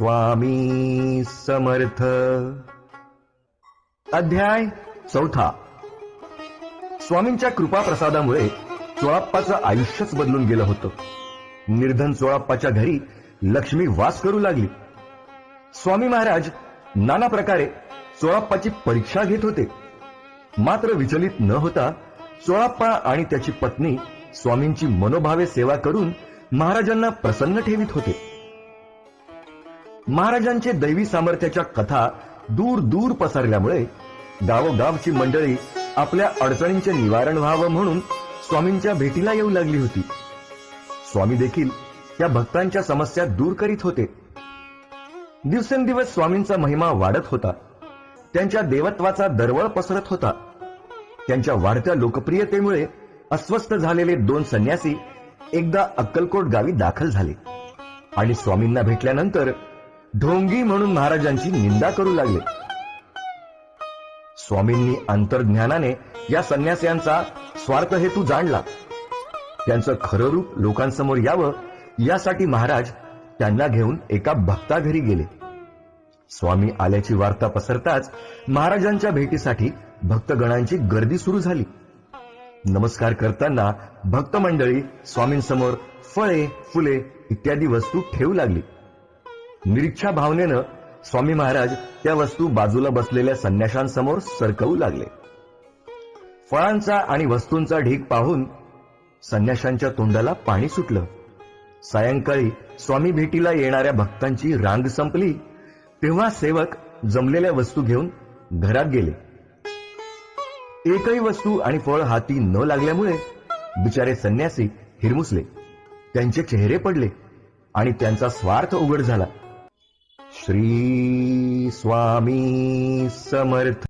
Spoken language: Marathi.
स्वामी समर्थ. अध्याय 4. स्वामींच्या कृपा प्रसादामुळे चोळाप्पाचं आयुष्यच बदलून गेलं होतं. निर्धन चोळाप्पाच्या घरी लक्ष्मी वास करू लागली. स्वामी महाराज नाना प्रकारे चोळाप्पाची परीक्षा घेत होते. मात्र विचलित न होता चोळाप्पा आणि त्याची पत्नी स्वामींची मनोभावे सेवा करून महाराजांना प्रसन्न ठेवित होते. महाराजांचे दैवी सामर्थ्याच्या कथा दूर दूर पसरल्यामुळे गावोगावची मंडळी आपल्या अडचणींचे निवारण व्हावं म्हणून स्वामींच्या भेटीला येऊ लागली होती. स्वामी देखील त्या भक्तांच्या समस्या दूर करीत होते. दिवसेंदिवस स्वामींचा महिमा वाढत होता. त्यांच्या देवत्वाचा दरवळ पसरत होता. त्यांच्या वाढत्या लोकप्रियतेमुळे अस्वस्थ झालेले 2 संन्यासी एकदा अक्कलकोट गावी दाखल झाले आणि स्वामींना भेटल्यानंतर ढोंगी म्हणून महाराजांची निंदा करू लागले. स्वामींनी अंतर्ज्ञानाने या संन्यास्यांचा स्वार्थ हेतू जाणला. त्यांचं खरं रूप लोकांसमोर यावं यासाठी महाराज त्यांना घेऊन एका भक्ताघरी गेले. स्वामी आल्याची वार्ता पसरताच महाराजांच्या भेटीसाठी भक्तगणांची गर्दी सुरू झाली. नमस्कार करताना भक्त मंडळी स्वामींसमोर फळे, फुले इत्यादी वस्तू ठेवू लागली. निरीच्छा भावनेनं स्वामी महाराज त्या वस्तू बाजूला बसलेल्या संन्याशांसमोर सरकवू लागले. फळांचा आणि वस्तूंचा ढीग पाहून संन्याशांच्या तोंडाला पाणी सुटलं. सायंकाळी स्वामी भेटीला येणाऱ्या भक्तांची रांग संपली तेव्हा सेवक जमलेल्या वस्तू घेऊन घरात गेले. एकही वस्तू आणि फळ हाती न लागल्यामुळे बिचारे संन्यासी हिरमुसले. त्यांचे चेहरे पडले आणि त्यांचा स्वार्थ उघड झाला. श्री स्वामी समर्थ.